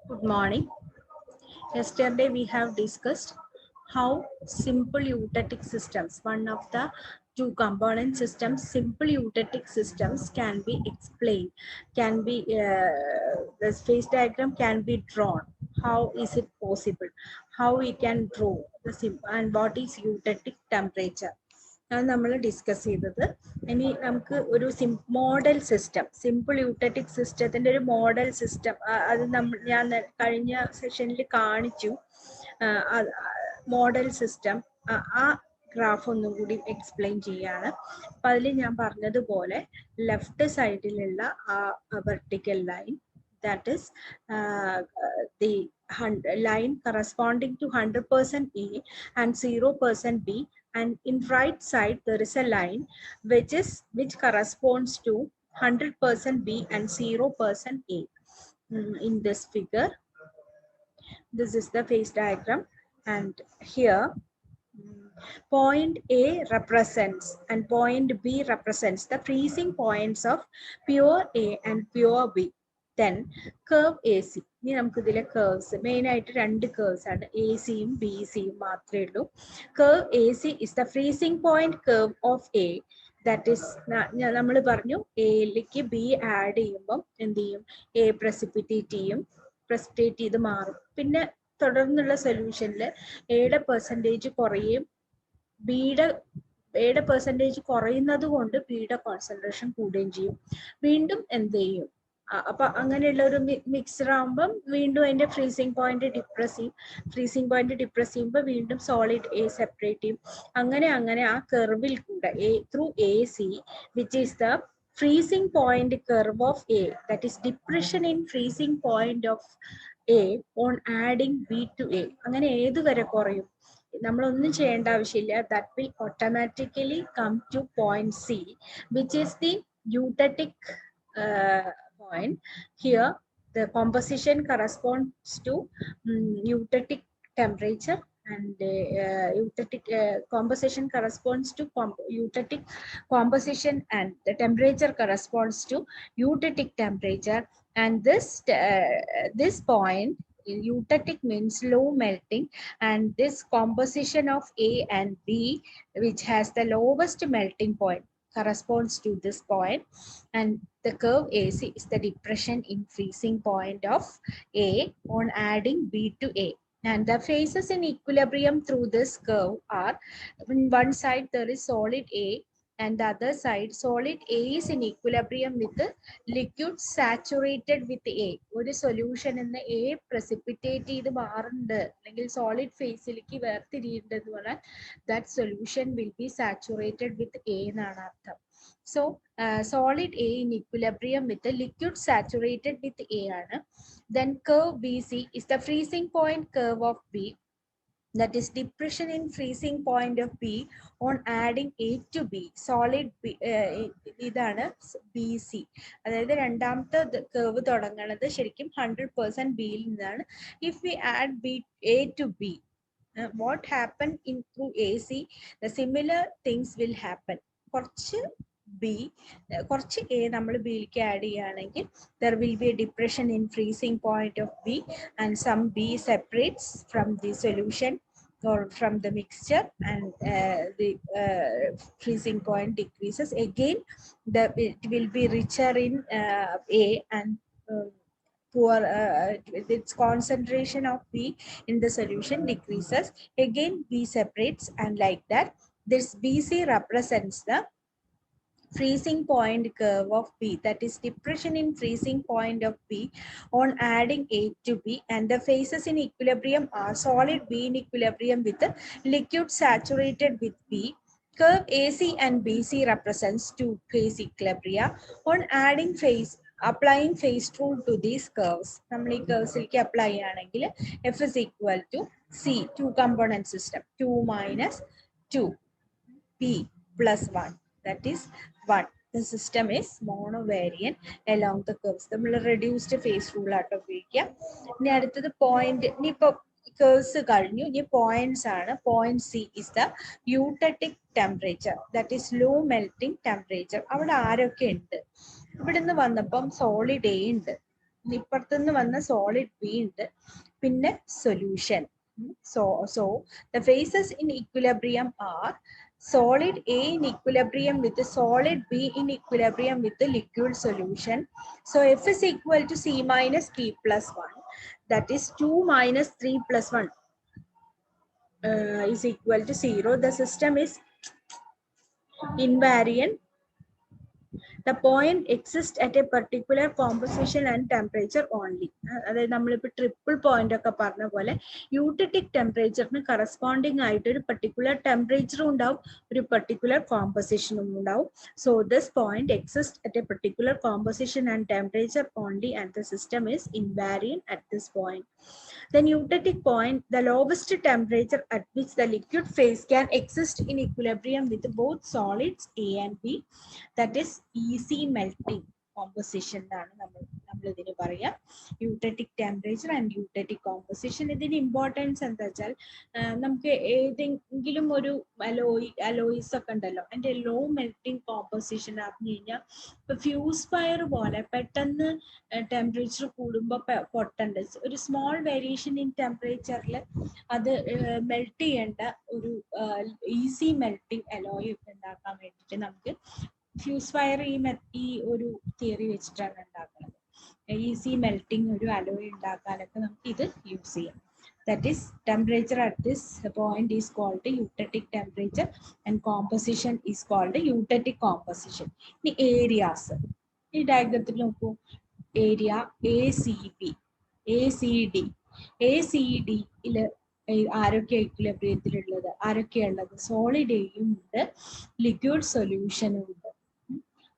Good morning. Yesterday we have discussed how simple eutetic systems, one of the two component systems, simple eutetic systems can be explained, the phase diagram can be drawn. How is it possible? How we can draw the and what is eutetic temperature? അത് നമ്മൾ discuss ചെയ്തത്. ഇനി നമുക്ക് ഒരു model system, simple eutectic സിസ്റ്റത്തിന്റെ ഒരു model system, അത് ഞാൻ കഴിഞ്ഞ സെഷനിൽ കാണിച്ചു. മോഡൽ സിസ്റ്റം ആ ഗ്രാഫ് ഒന്നും കൂടി എക്സ്പ്ലെയിൻ ചെയ്യാണ്. അപ്പൊ അതിൽ ഞാൻ പറഞ്ഞതുപോലെ ലെഫ്റ്റ് സൈഡിലുള്ള ആ vertical line, that is the line corresponding to 100% A and 0% B, and in right side there is a line which corresponds to 100% B and 0% A. In this figure, this is the phase diagram, and here point A represents and point B represents the freezing points of pure A and pure B. Then curve AC. ഇനി നമുക്ക് ഇതിലെ curves, main ആയിട്ട് രണ്ട് curves ആണ്, A സിയും B സിയും മാത്രമേ ഉള്ളൂ. Curve AC is the freezing point curve of A. That is നമ്മൾ പറഞ്ഞു എയിലേക്ക് ബി ആഡ് ചെയ്യുമ്പം എന്ത് ചെയ്യും, എ പ്രസിപ്പിറ്റേറ്റ് ചെയ്ത് മാറും. പിന്നെ തുടർന്നുള്ള സൊല്യൂഷനിൽ എയുടെ പെർസെൻറ്റേജ് കുറയും, ബിയുടെ പെർസെൻറ്റേജ് കുറയുന്നത് കൊണ്ട് ബിയുടെ കോൺസെൻട്രേഷൻ കൂടുകയും ചെയ്യും. വീണ്ടും എന്ത് ചെയ്യും, അപ്പൊ അങ്ങനെയുള്ള ഒരു മിക്സർ ആകുമ്പം വീണ്ടും അതിന്റെ ഫ്രീസിങ് പോയിന്റ് ഡിപ്രസ് ചെയ്യുമ്പോൾ വീണ്ടും സോളിഡ് എ സെപ്പറേറ്റ് ചെയ്യും. അങ്ങനെ ആ കർവിൽ കൂടെ through A C, which is the freezing point curve of A, that is depression in freezing point of A on adding B to A. അങ്ങനെ ഏത് വരെ കുറയും, നമ്മളൊന്നും ചെയ്യേണ്ട ആവശ്യമില്ല. that will automatically come to point C, which is the eutetic point. Here the composition corresponds to eutetic temperature, and eutetic composition corresponds to eutetic composition, and the temperature corresponds to eutetic temperature. And this point, eutetic means low melting, and this composition of A and B, which has the lowest melting point, corresponds to this point. And the curve AC is the depression in freezing point of A on adding B to A. And the phases in equilibrium through this curve are, on one side there is solid A, and the other side solid A is in equilibrium with the liquid saturated with A. ഒരു solution എന്ന് A precipitate ചെയ്ത് മാറുന്നുണ്ട് അല്ലെങ്കിൽ solid ഫേസിലേക്ക് വേർതിരിയുന്നുണ്ടെന്ന് പറഞ്ഞാൽ that solution will be saturated with A എന്നാണ് അർത്ഥം. So solid A in equilibrium with the liquid saturated with A ആണ്. Then curve BC is the freezing point curve of B, that is depression in freezing point of B on adding A to B. Solid B, ഇതാണ് B C. അതായത് രണ്ടാമത്തെ curve തുടങ്ങുന്നത് ശരിക്കും 100% ബിയിൽ നിന്നാണ്. If we add B A to B, what happen in through AC, the similar things will happen. കുറച്ച് A നമ്മൾ ബിയിലേക്ക് add ചെയ്യുകയാണെങ്കിൽ there will be a depression in freezing point of B, and some B separates from the solution or from the mixture, and the freezing point decreases. Again, it will be richer in A, and poor its concentration of B in the solution decreases. Again, B separates, and like that, this BC represents the freezing point curve of B, that is depression in freezing point of B on adding A to B, and the phases in equilibrium are solid B in equilibrium with the liquid saturated with B. Curve AC and BC represents two phase equilibria. On applying phase rule to these curves, നമ്മൾ ഈ curvesലേക്ക് apply ചെയ്യുകയാണെങ്കിൽ F is equal to C, two component system, 2 minus 2, P plus 1, that is 1. The system is monovariant along the curves. നമ്മൾ reduced phase rule ആയിട്ട് ഉപയോഗിക്കുക. ഇനി അടുത്തത് point, ഇനിയിപ്പോ curves കഴിഞ്ഞു, ഇനി points ആണ്. Point C is the eutetic temperature, that is low melting temperature. അവിടെ ആരൊക്കെ ഉണ്ട്? ഇവിടുന്ന് വന്നപ്പം സോളിഡ് എ ഉണ്ട്, ഇപ്പുറത്തുനിന്ന് വന്ന സോളിഡ് ബി ഉണ്ട്, പിന്നെ solution. So the phases in equilibrium are solid A in equilibrium with the solid B in equilibrium with the liquid solution. So F is equal to C minus P plus 1. That is 2 minus 3 plus 1 is equal to 0. The system is invariant. The point exists at a particular composition and temperature only. അതായത് നമ്മളിപ്പോൾ triple point ഒക്കെ പറഞ്ഞ പോലെ eutectic ടെമ്പറേച്ചറിന് corresponding ആയിട്ട് ഒരു particular ടെമ്പറേച്ചറും ഉണ്ടാവും, ഒരു particular കോമ്പോസിഷനും ഉണ്ടാവും. So this point exist at A particular composition and temperature only and the system is invariant at this point. The eutectic point, the lowest temperature at which the liquid phase can exist in equilibrium with both solids A and B, that is easy melting composition ആണ് നമ്മൾ ഇതിന് പറയാം. Eutectic temperature and eutectic composition. ഇതിന്റെ importance എന്താ വെച്ചാൽ നമുക്ക് ഏതെങ്കിലും ഒരു അലോയ്സ് ഒക്കെ ഉണ്ടല്ലോ, അതിന്റെ ലോ മെൽറ്റിംഗ് കോമ്പോസിഷൻ അറിഞ്ഞു കഴിഞ്ഞാൽ ഇപ്പൊ ഫ്യൂസ് ഫയർ പോലെ പെട്ടെന്ന് ടെമ്പറേച്ചർ കൂടുമ്പോൾ പൊട്ടണ്ട്, ഒരു സ്മോൾ വേരിയേഷൻ ഇൻ ടെമ്പറേച്ചറിൽ അത് മെൽറ്റ് ചെയ്യേണ്ട ഒരു ഈസി മെൽറ്റിംഗ് അലോയ് ഉണ്ടാക്കാൻ വേണ്ടിയിട്ട് നമുക്ക് ഫ്യൂസ് ഫയർ ഈ ഒരു തിയറി വെച്ചിട്ടാണ് ഉണ്ടാക്കുന്നത്. ഈസി മെൽറ്റിംഗ് ഒരു അലോയ് ഉണ്ടാക്കാനൊക്കെ നമുക്ക് ഇത് യൂസ് ചെയ്യാം. That is, temperature at this point is called eutectic temperature and composition is called eutectic composition. The areas, ഈ ഡയഗ്രത്തിൽ നോക്കൂ, ഏരിയ ACD ആരൊക്കെ ഇക്വിലിബ്രിയത്തിലുള്ളത്, ആരൊക്കെയുള്ളത്? സോളിഡ് എയും ഉണ്ട്, ലിക്വിഡ് സൊല്യൂഷനും ഉണ്ട്.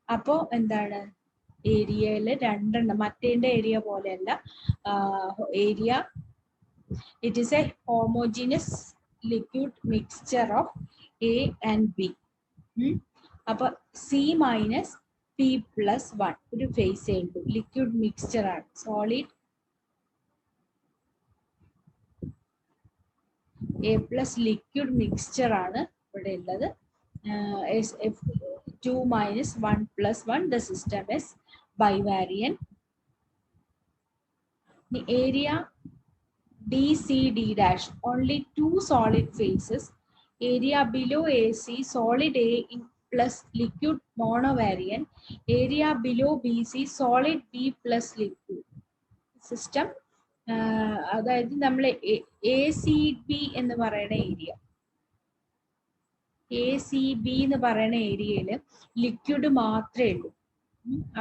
അപ്പോ എന്താണ്, ഏരിയയില് രണ്ടെണ്ണം, മറ്റേന്റെ ഏരിയ പോലെയല്ല. Area, it is a homogeneous liquid mixture of A and B. അപ്പൊ C minus P plus 1 ഒരു ഫേസ് ഉണ്ട്, ലിക്വിഡ് മിക്സ്ചർ ആണ്. Solid A plus liquid mixture ആണ് ഇവിടെ ഉള്ളത്. 2 minus 1 plus 1, the system is bivariant. The area DCD dash, only two solid phases. Area below AC, solid A in plus liquid monovariant. Area below BC, solid B plus liquid. System, അതായത് നമ്മൾ ACB എന്ന് പറയുന്ന area, ACB എന്ന് പറയുന്ന ഏരിയയിൽ liquid മാത്രമേ ഉള്ളൂ.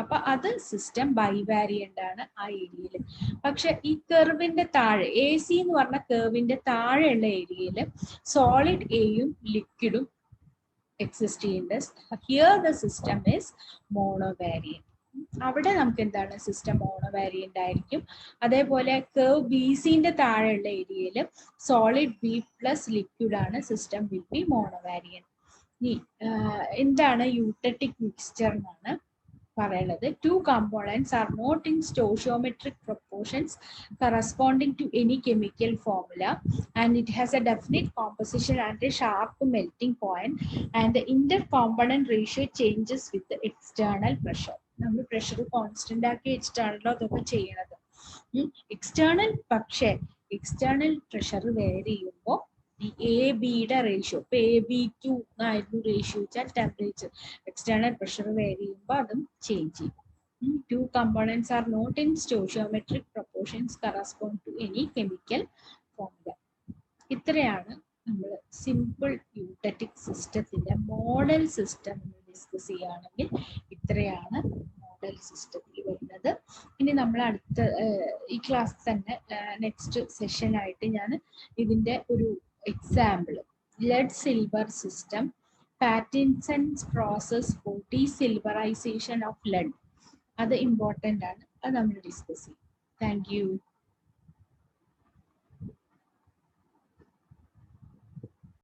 അപ്പൊ അത് സിസ്റ്റം ബൈവാരിയന്റ് ആണ് ആ ഏരിയയിൽ. പക്ഷെ ഈ കെർവിന്റെ താഴെ, AC എന്ന് പറഞ്ഞ കെർവിന്റെ താഴെയുള്ള ഏരിയയിൽ സോളിഡ് എയും ലിക്വിഡും എക്സിസ്റ്റ് ചെയ്യുന്നുണ്ട്. Here the system is monovariant. അവിടെ നമുക്ക് എന്താണ്, സിസ്റ്റം മോണോവാരിയന്റ് ആയിരിക്കും. അതേപോലെ കെർവ് BCന്റെ താഴെയുള്ള ഏരിയയിൽ സോളിഡ് B പ്ലസ് ലിക്വിഡ് ആണ്, സിസ്റ്റം വിൽ ബി മോണോവാരിയന്റ്. എന്താണ് യൂട്ടറ്റിക് മിക്സ്ചർ എന്നാണ് പറയുന്നത്. Two components are not in stoichiometric proportions corresponding to any chemical formula, and it has a definite composition and a sharp melting point, and the intercomponent ratio changes with the external pressure. നമ്മൾ pressure constant ആക്കി വെച്ചിട്ടാണല്ലോ അതൊക്കെ ചെയ്യണത്. External, പക്ഷേ external pressure vary ചെയ്യുമ്പോൾ ഈ AB-യുടെ ratio, ഇപ്പൊ AB2 ആയിരുന്നു ratio വെച്ചാൽ ടെമ്പറേച്ചർ, എക്സ്റ്റേണൽ പ്രഷർ വേരി ചെയ്യുമ്പോൾ അതും ചേഞ്ച് ചെയ്യും. Two components are not in stoichiometric proportions correspond to any chemical formula. ഇത്രയാണ് നമ്മൾ സിമ്പിൾ യൂട്ടറ്റിക് സിസ്റ്റത്തിന്റെ മോഡൽ സിസ്റ്റം ഡിസ്കസ് ചെയ്യുകയാണെങ്കിൽ ഇത്രയാണ് മോഡൽ സിസ്റ്റത്തിൽ വരുന്നത്. ഇനി നമ്മൾ അടുത്ത ഈ ക്ലാസ് തന്നെ നെക്സ്റ്റ് സെഷൻ ആയിട്ട് ഞാൻ ഇതിന്റെ ഒരു example, lead silver system, Pattinson's process for desilverization of lead, അത് ഇമ്പോർട്ടൻ്റ് ആണ്, അത് നമ്മൾ ഡിസ്കസ് ചെയ്യും. Thank you.